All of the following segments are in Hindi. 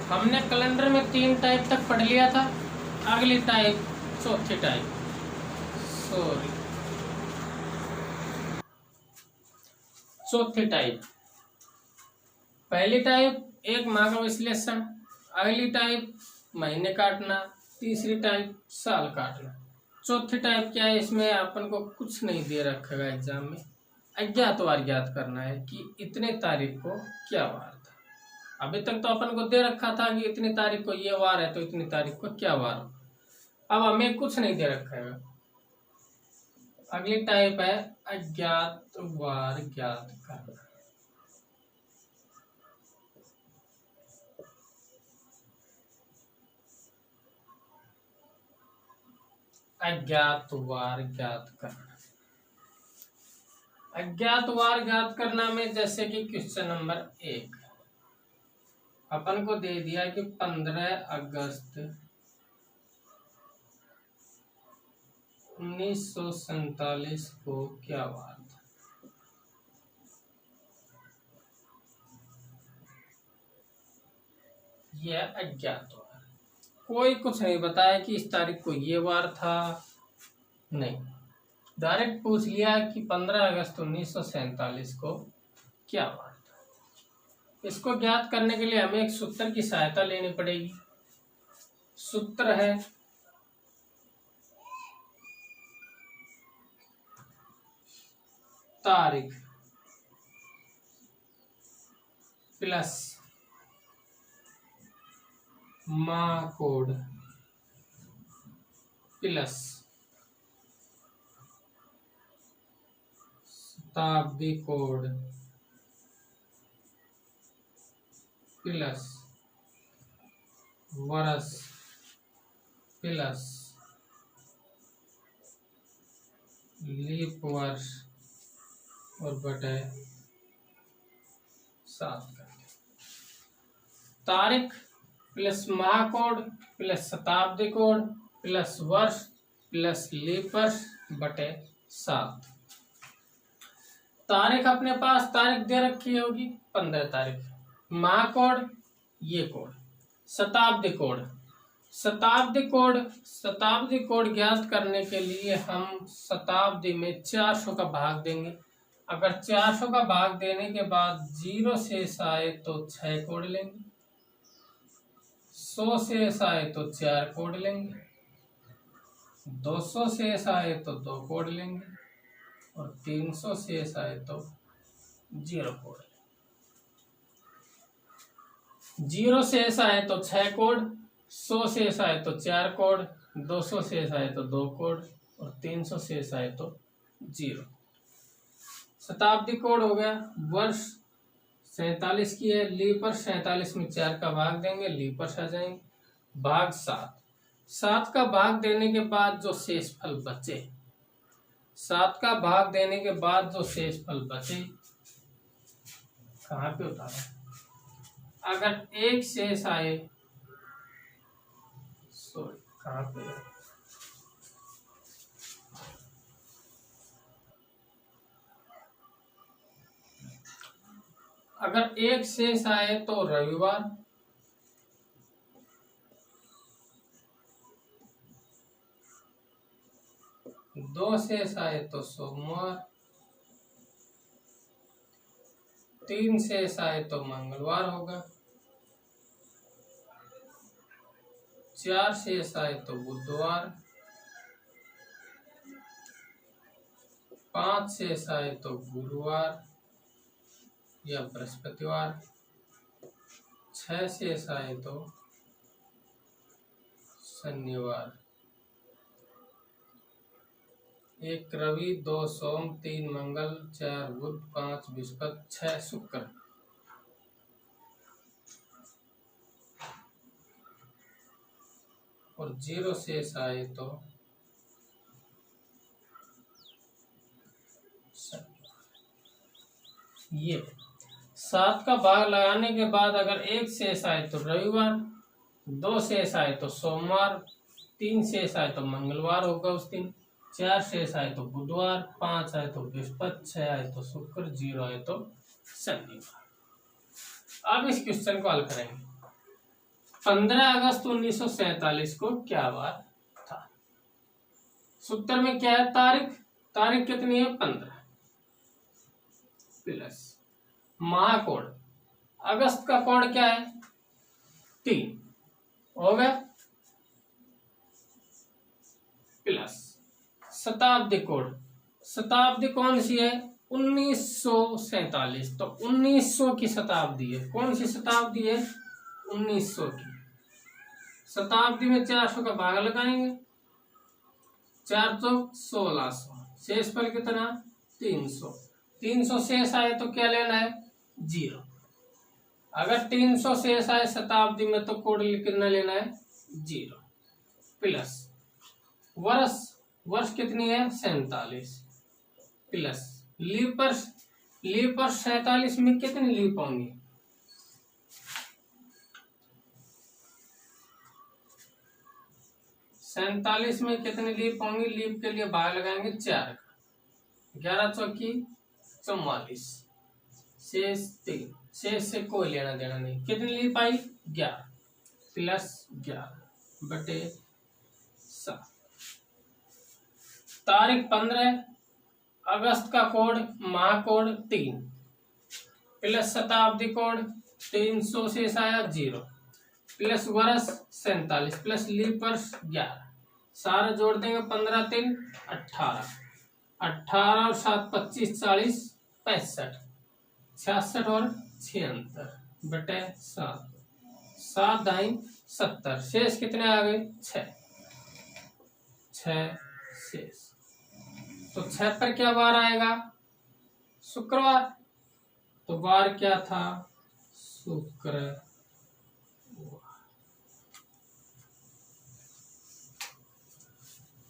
हमने कैलेंडर में 3 टाइप तक पढ़ लिया था। अगली टाइप चौथी टाइप, चौथी टाइप। पहली टाइप 1 माह का विश्लेषण, अगली टाइप महीने काटना, तीसरी टाइप साल काटना। चौथी टाइप क्या है, इसमें अपन को कुछ नहीं दे रखा है एग्जाम में, अज्ञातवार ज्ञात करना है कि इतने तारीख को क्या वार था। अभी तक तो अपन को दे रखा था कि इतनी तारीख को ये वार है तो इतनी तारीख को क्या वार हो। अब हमें कुछ नहीं दे रखा है। अगली टाइप है अज्ञातवार ज्ञात करना। अज्ञातवार ज्ञात करना। अज्ञातवार ज्ञात करना में जैसे कि क्वेश्चन नंबर 1 अपन को दे दिया कि 15 अगस्त 1947 को क्या वार था। यह अज्ञातवार, कोई कुछ नहीं बताया कि इस तारीख को ये वार था, नहीं, डायरेक्ट पूछ लिया कि 15 अगस्त 1947 को क्या वार था। इसको ज्ञात करने के लिए हमें एक सूत्र की सहायता लेनी पड़ेगी। सूत्र है तारीख प्लस माह कोड प्लस शताब्दी कोड प्लस वर्ष प्लस लीप वर्ष और बटे 7 करके। तारीख प्लस माह कोड प्लस शताब्दी कोड प्लस वर्ष प्लस लीप वर्ष बटे 7। तारीख अपने पास तारीख दे रखी होगी 15 तारीख। माह कोड ये कोड, शताब्दी कोड, शताब्दी कोड ज्ञात करने के लिए हम शताब्दी में 400 का भाग देंगे। अगर 400 का भाग देने के बाद 0 शेष आए तो 6 कोड लेंगे, 100 शेष आए तो 4 कोड लेंगे, 200 शेष आए तो 2 कोड लेंगे और 300 शेष आए तो 0 कोड। 0 शेष आए तो 6 कोड, 100 शेष आए तो 4 कोड, 200 शेष आए तो 2 कोड और 300 शेष आए तो 0। शताब्दी कोड हो गया। वर्ष 47 की है, लीप वर्ष 47 में 4 का भाग देंगे, लीप वर्ष आ जाएंगे, भाग 7 का भाग देने के बाद जो शेषफल बचे, 7 का भाग देने के बाद जो शेषफल बचे कहाँ पे होता है, अगर 1 शेष आए, सॉरी कहाँ पे है, अगर 1 शेष आए तो रविवार, 2 शेष आए तो सोमवार, 3 शेष आए तो मंगलवार होगा, 4 शेष आए तो बुधवार, 5 शेष आए तो गुरुवार या बृहस्पतिवार, 6 शेष आए तो शनिवार, 1 रवि, 2 सोम, 3 मंगल, 4 बुध, 5 बृहस्पति, 6 शुक्र। और 0 शेष आए तो ये 7 का भाग लगाने के बाद अगर 1 शेष आए तो रविवार, 2 शेष आए तो सोमवार, 3 शेष आए तो मंगलवार होगा उस दिन, 4 शेष आए तो बुधवार, 5 आए तो बृहस्पति, 6 आए तो शुक्र, 0 आए तो शनिवार। अब इस क्वेश्चन को हल करेंगे। 15 अगस्त 1947 को क्या वार था? सूत्र में क्या है? तारीख कितनी है? 15 प्लस महाकोड, अगस्त का कोड क्या है? 3 हो गया, प्लस शताब्दी कोड, शताब्दी कौन सी है? 1947। तो 1900 की शताब्दी है। कौन सी शताब्दी है? 1900 की। शताब्दी में 400 का भाग लगाएंगे, 4 तो 1600, शेष पर कितना? 300। 300 शेष आए तो क्या लेना है? 0। अगर 300 शेष आए शताब्दी में तो कोड कितना लेना है? 0 प्लस वर्ष कितनी है? 47 प्लस लीप पर 47 में कितनी लीप होंगी? 47 में कितनी लीप होंगी? लीप के लिए भाग लगाएंगे 4 का, 11 चौकी 44, शेष 3, शेष से कोई लेना देना नहीं। कितनी लीप आई? 11 प्लस 11 बटे 7। तारीख 15 अगस्त का कोड महाकोड 3 प्लस शताब्दी कोड 300 शेष आया 0 प्लस वर्ष 47 प्लस लीप वर्ष 11, सारा जोड़ देंगे। 15 3 18, 18 और 7 25 40 65 66 और 76 बटे 7, 7 दाई 70, शेष कितने आ गए? 6 शेष। तो 6 पर क्या वार आएगा? शुक्रवार। तो वार क्या था? शुक्रवार।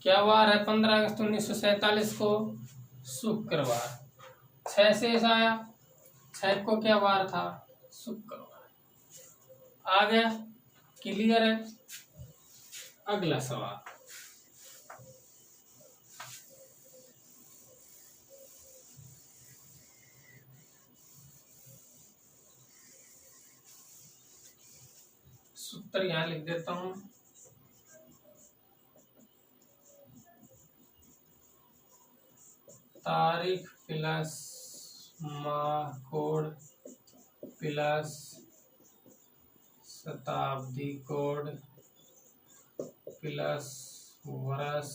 क्या वार है 15 अगस्त 1947 को? शुक्रवार। 6 शेष आया, 6 को क्या वार था? शुक्रवार। आ गया, क्लियर है। अगला सवाल, सूत्र यहां लिख देता हूं। तारीख प्लस माह कोड प्लस शताब्दी कोड प्लस वर्ष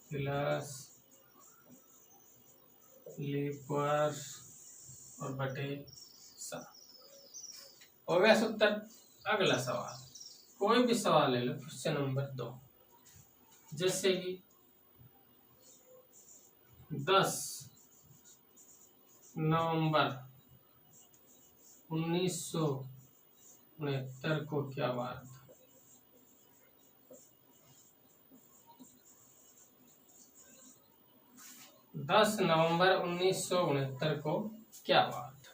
प्लस लीप वर्ष और बटे 7 हो गया सूत्र। अगला सवाल, कोई भी सवाल ले लो। क्वेश्चन नंबर 2, जैसे कि 10 नवंबर 1969 को क्या वार था? 10 नवंबर 1969 को क्या वार था?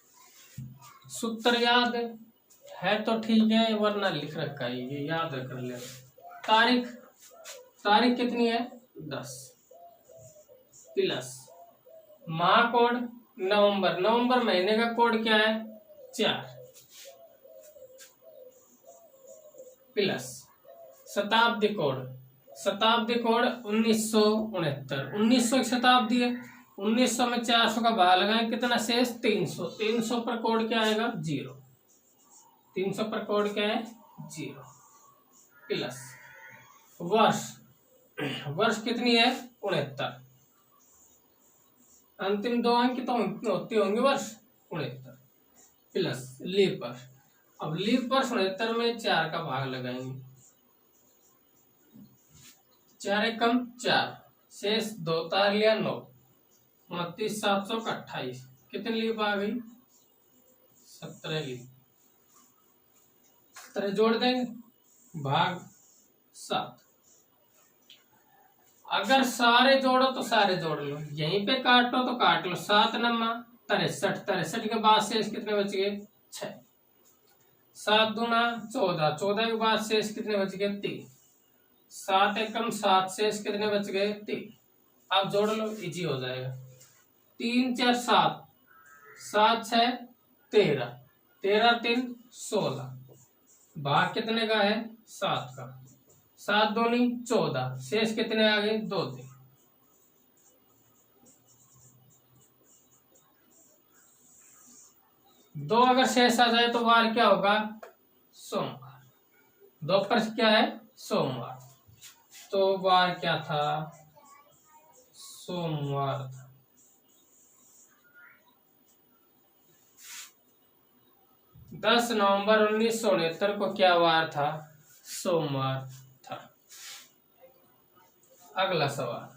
सूत्र याद है तो ठीक है, वरना लिख रखा है, ये याद कर ले। तारीख कितनी है? 10 प्लस माह कोड नवंबर महीने का कोड क्या है? 4 प्लस शताब्दी कोड 1969, 1900 की शताब्दी है। 1900 में 400 का भाग लगाएं, कितना शेष? 300। 300 पर कोड क्या आएगा? 0। 300 पर कोड क्या है? 0 प्लस वर्ष कितनी है? 69। अंतिम 2 अंक तो होती होंगे वर्ष 69 प्लस लीप वर्ष। अब लीप वर्ष 69 में 4 का भाग लगाएंगे, 4 एकम 4, शेष 2 तार लिया 9, 29 700 का 28, कितनी लीप आ गई? 17 लीप। 17 जोड़ देंगे, भाग 7। अगर सारे जोड़ो तो सारे जोड़ लो, यहीं पे काटो तो काट लो। 7 नमा 63, 63 के बाद शेष कितने बच गए? 6। 7 दूना 14, 14 के बाद शेष कितने बच गए? 3। 7 एकम 7, शेष कितने बच गए? 3। आप जोड़ लो, इजी हो जाएगा। 3 4 7, 7 6 13, 13 3 16, भाग कितने का है? 7 का। 7 दूनी 14, शेष कितने आ गए? 2 दिन। दो अगर शेष आ जाए तो वार क्या होगा? सोमवार। 2 पर क्या है? सोमवार। तो वार क्या था? सोमवार था। 10 नवंबर 1969 को क्या वार था? सोमवार था। अगला सवाल,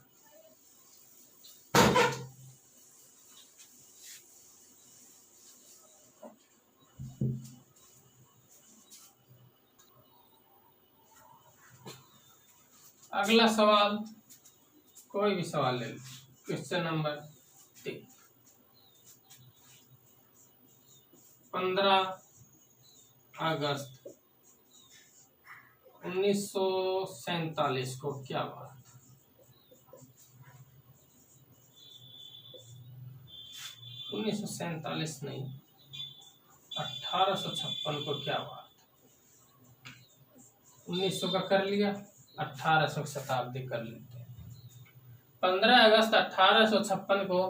अगला सवाल कोई भी सवाल ले लो। Question number 3। 15 अगस्त 1947 को क्या हुआ? 1947 नहीं, 1856 को क्या हुआ? 1900 का कर लिया, 1800 शताब्दी कर लेते हैं। 15 अगस्त 1856 को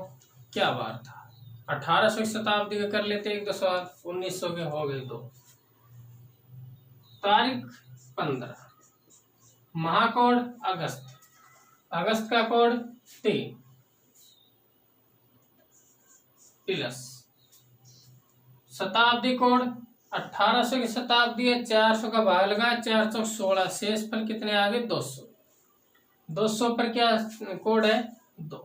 क्या वार था? 1800 शताब्दी का कर लेते एक दो सवाल, 1900 के हो गए 2। तारीख 15, महाकोड अगस्त, अगस्त का कोड 3 प्लस शताब्दी कोड 1800 की शताब्दी है, 400 का भाग लगा 416, शेष पर कितने आ गए? 200। 200 पर क्या कोड है? 2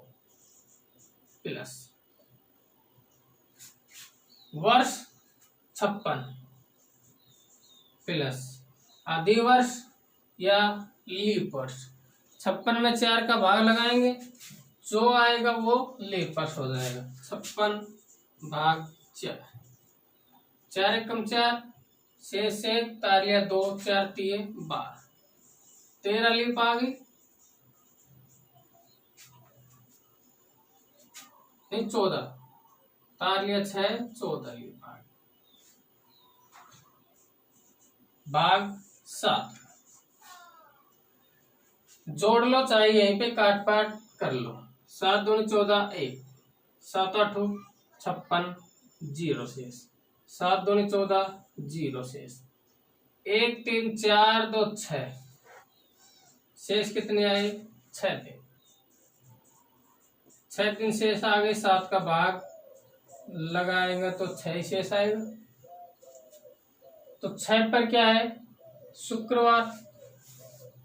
प्लस वर्ष 56 प्लस अधिवर्ष या लीप वर्ष। 56 में 4 का भाग लगाएंगे, जो आएगा वो लीप वर्ष हो जाएगा। 56 भाग 4, 4 एकम 4, शेष 1, तालिया 2, 4 तिये 12, 13 लीप आ गई, नहीं 14, तालिया 6, 14 लीप आ गई। भाग 7 जोड़ लो, चाहे यहीं पे काट पाट कर लो। 7 दूनी 14, 1, 7 8 56, 0 शेष। 7 दूनी 14, 0 शेष। 1 3 4 2 6, शेष कितने आए? 6 दिन। 6 दिन शेष आ गए, 7 का भाग लगाएंगे तो 6 शेष आएगा। तो 6 पर क्या है? शुक्रवार।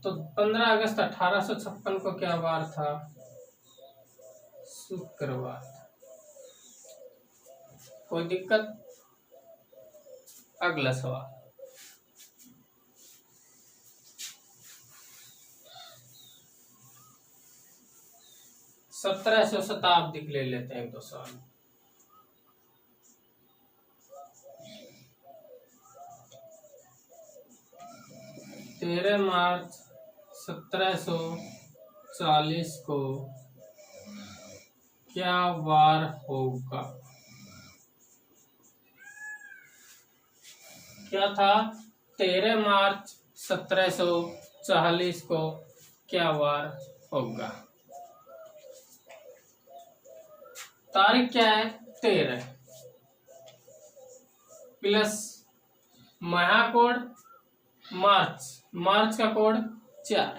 तो 15 अगस्त 1856 को क्या वार था? शुक्रवार। कोई दिक्कत? अगला सवाल, सत्रह सौ शताब्दी ले लेते हैं एक दो सवाल। तेरह मार्च 1740 को क्या वार होगा? क्या था? 13 मार्च 1740 को क्या वार होगा? तारीख क्या है? 13 प्लस महाकोड मार्च, मार्च का कोड 4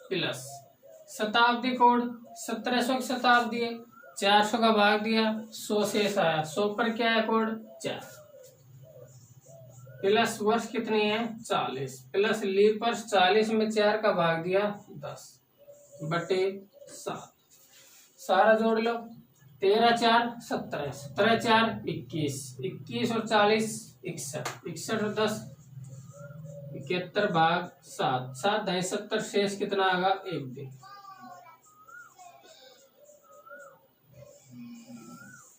प्लस शताब्दी कोड 1700 की शताब्दी है, 400 का भाग दिया 100 शेष आया, 100 पर क्या है? कोड 4 प्लस वर्ष कितनी है? 40 प्लस लीप वर्ष 40 में 4 का भाग दिया 10 बटे 7, सारा जोड़ लो। 13 4 17, 17 4 21, 21 और 40 61, 61 और 10 71 भाग 7, 7 ढाई 70, शेष कितना आएगा? 1 दिन।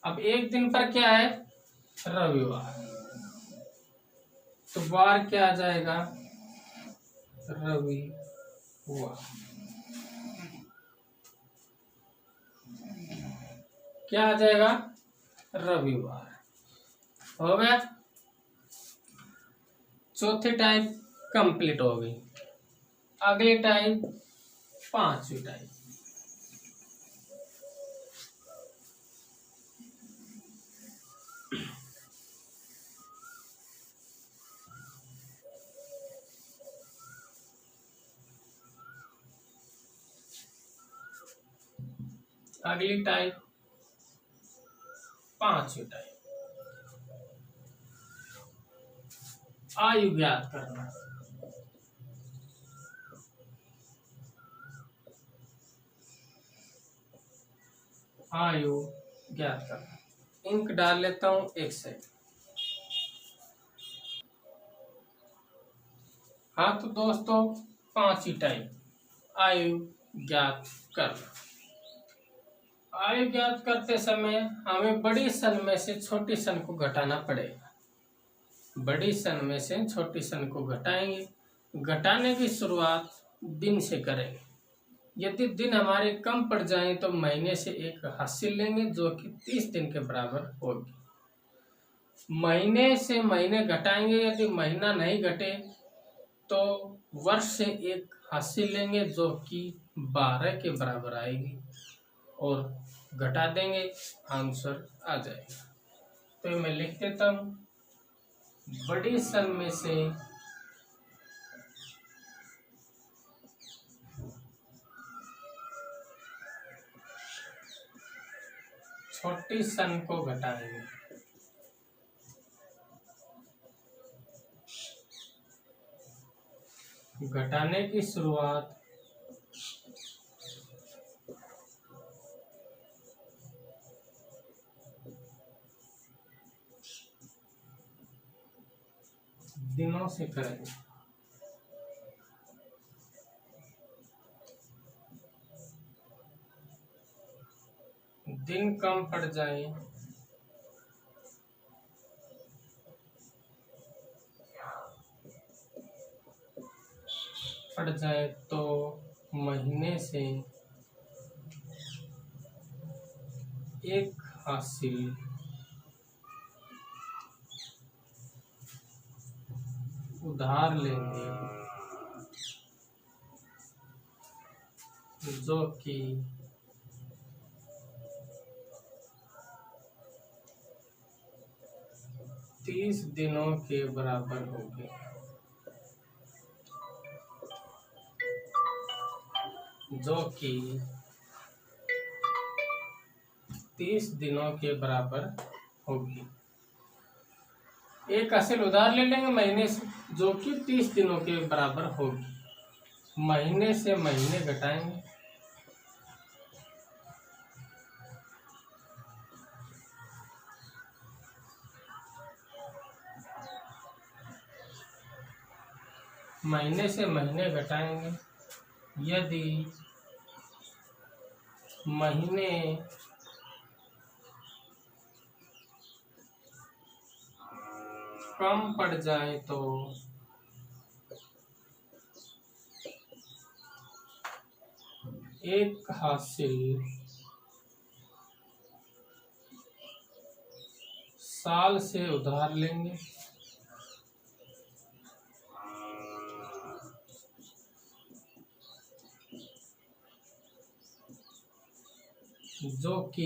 अब 1 दिन पर क्या है? रविवार। तो वार क्या आ जाएगा? रविवार। क्या आ जाएगा? रविवार। हो गया। चौथी टाइप कंप्लीट हो गई। अगली टाइप पांचवी टाइप। अगली टाइप पांचवी टाइप। आयु ज्ञात करना। आयु ज्ञात करना। इंक डाल लेता हूं एक सेकंड। हाँ तो दोस्तों, पांचवी टाइप आयु ज्ञात करना। आयु ज्ञात करते समय हमें बड़ी सन में से छोटी सन को घटाना पड़ेगा। बड़ी सन में से छोटी सन को घटाएंगे। घटाने की शुरुआत दिन से करेंगे। यदि दिन हमारे कम पड़ जाएं तो महीने से एक हासिल लेंगे जो कि 30 दिन के बराबर होगी। महीने से महीने घटाएंगे, यदि महीना नहीं घटे तो वर्ष से एक हासिल लेंगे जो कि 12 के बराबर आएगी और घटा देंगे, आंसर आ जाएगा। तो मैं लिख देता हूं, बड़ी सन में से छोटी सन को घटाएंगे। घटाने की शुरुआत दिनों से करेंगे। दिन कम पड़ जाए तो महीने से एक हासिल उधार लेंगे जो कि 30 दिनों के बराबर होगी। जो कि 30 दिनों के बराबर होगी। एक हासिल उधार ले लेंगे महीने से जो कि 30 दिनों के बराबर होगी। महीने से महीने घटाएंगे। महीने से महीने घटाएंगे। यदि महीने कम पड़ जाए तो एक हासिल साल से उधार लेंगे। जो कि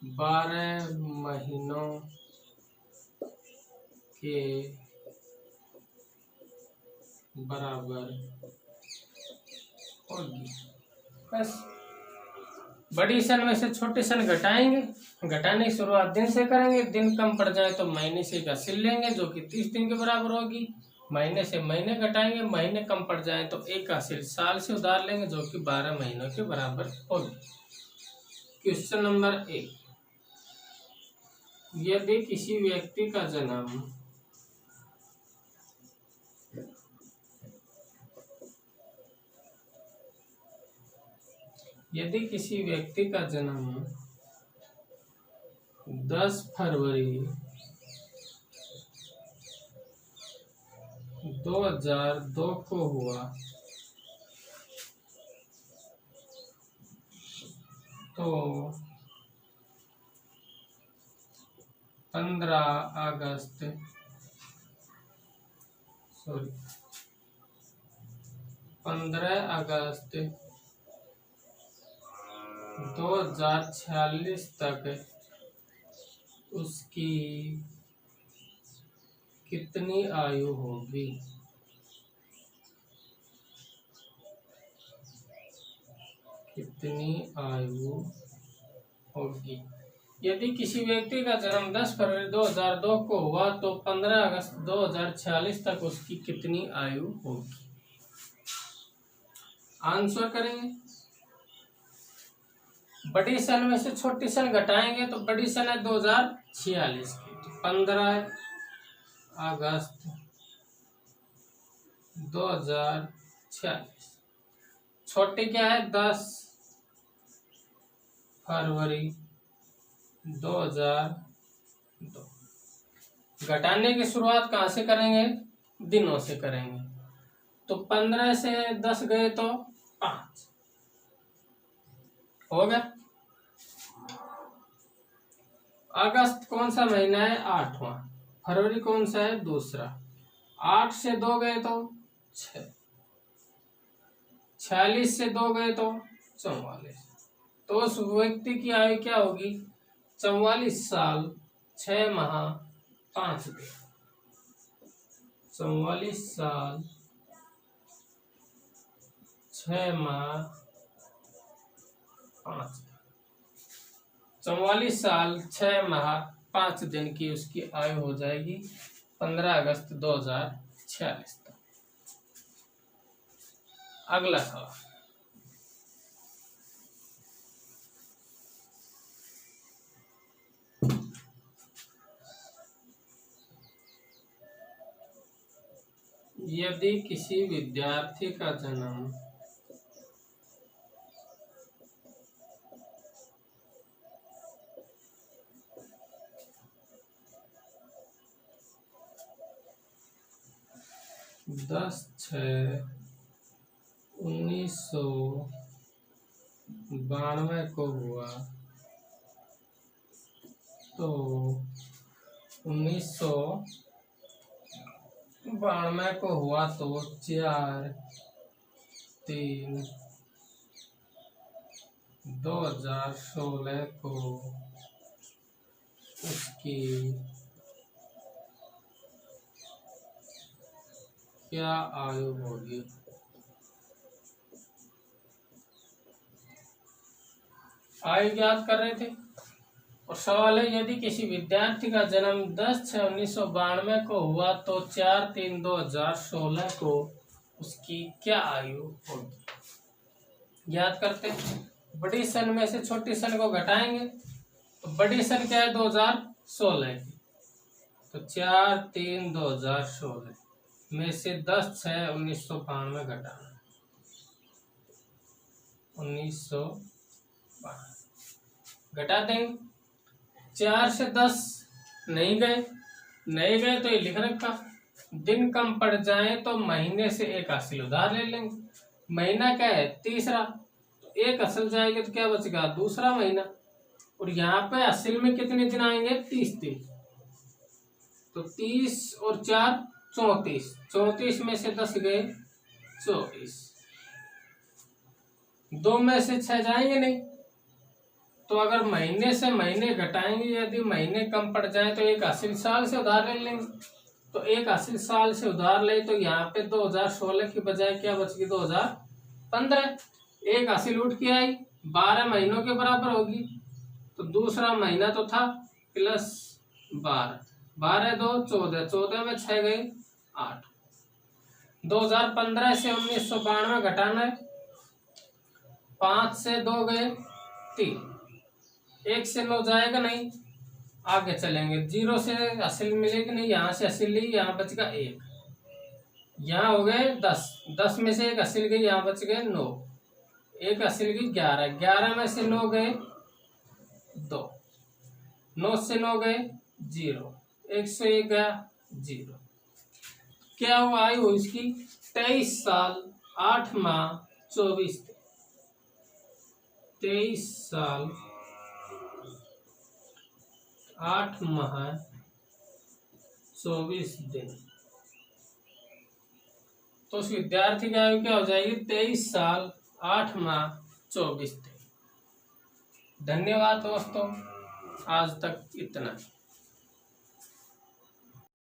12 महीनों के बराबर होगी। बस बड़ी सन में से छोटी सन घटाएंगे। घटाने की शुरुआत दिन से करेंगे। दिन कम पड़ जाए तो महीने से एक हासिल लेंगे जो कि 30 दिन के बराबर होगी। महीने से महीने घटाएंगे। महीने कम पड़ जाए तो एक हासिल साल से उधार लेंगे जो कि 12 महीनों के बराबर होगी। क्वेश्चन नंबर 1, यदि किसी व्यक्ति का जन्म यदि किसी व्यक्ति का जन्म 10 फरवरी 2002 को हुआ तो 15 अगस्त 2046 तक उसकी कितनी आयु होगी? कितनी आयु होगी? यदि किसी व्यक्ति का जन्म 10 फरवरी 2002 को हुआ तो 15 अगस्त 2046 तक उसकी कितनी आयु होगी? आंसर करेंगे। बड़ी सन में से छोटी सन घटाएंगे तो बड़ी सन है 2046 की, तो 15 अगस्त 2046। छोटी क्या है? 10 फरवरी 2002। घटाने की शुरुआत कहाँ से करेंगे? दिनों से करेंगे। तो 15 से 10 गए तो 5 हो गया। अगस्त कौन सा महीना है? 8वां। फरवरी कौन सा है? दूसरा। 8 से 2 गए तो 6। 46 से 2 गए तो 44। तो उस व्यक्ति की आयु क्या होगी? 44 साल 6 माह 5 दिन। 44 साल 6 माह 5 दिन। 44 साल 6 माह 5 दिन की उसकी आयु हो जाएगी 15 अगस्त 2046 तक। अगला सवाल। यदि किसी विद्यार्थी का जन्म 10/6/1992 को हुआ तो 1992 को हुआ तो 4/3/2016 को उसकी क्या आयु होगी? आयु ज्ञात कर रहे थे और सवाल है यदि किसी विद्यार्थी का जन्म 10/6/1992 को हुआ तो 4/3/2016 को उसकी क्या आयु होगी? याद करते हैं। बड़ी सन में से छोटी सन को घटाएंगे तो बड़ी सन क्या है? 2016 की, तो 4/3/2016 में से 10/6/1992 घटाना 1992 घटा देंगे। 4 से 10 नहीं गए तो ये लिख रखा। दिन कम पड़ जाए तो महीने से एक हासिल उधार ले लेंगे। महीना क्या है? तीसरा, तो एक असल जाएगी तो क्या बचेगा? दूसरा महीना। और यहाँ पे असल में कितने दिन आएंगे? 30 दिन। तो 30 और 4 34। 34 में से 10 गए 24। 2 में से 6 जाएंगे नहीं, तो अगर महीने से महीने घटाएंगे, यदि महीने कम पड़ जाए तो एक हासिल साल से उधार ले लेंगे। तो एक हासिल साल से उधार ले तो यहाँ पे 2016 की बजाय क्या बच गई? 2015। एक हासिल उठ के आई, 12 महीनों के बराबर होगी। तो दूसरा महीना तो था प्लस 12, 12 2 14, 14 में 6 गए 8। 2015 से 1992 घटाना है। 5 से 2 गए 3, 1 से 9 जाएगा नहीं, आगे चलेंगे। 0 से हासिल मिलेगी नहीं, यहाँ से हासिल ली, यहाँ बच गया 1। यहाँ हो गए 10, 10 में से एक हासिल गई, यहाँ बच गए 9, एक हासिल गई 11, 11 में से 9 गए 2, 9 से 9 गए 0, 1 से 1 गया 0। क्या हुआ? आयु इसकी 23 साल 8 माह 24 दिन। 23 साल 8 माह 24 दिन। तो उस विद्यार्थी की आयु क्या हो जाएगी? 23 साल 8 माह 24 दिन। धन्यवाद दोस्तों, आज तक इतना।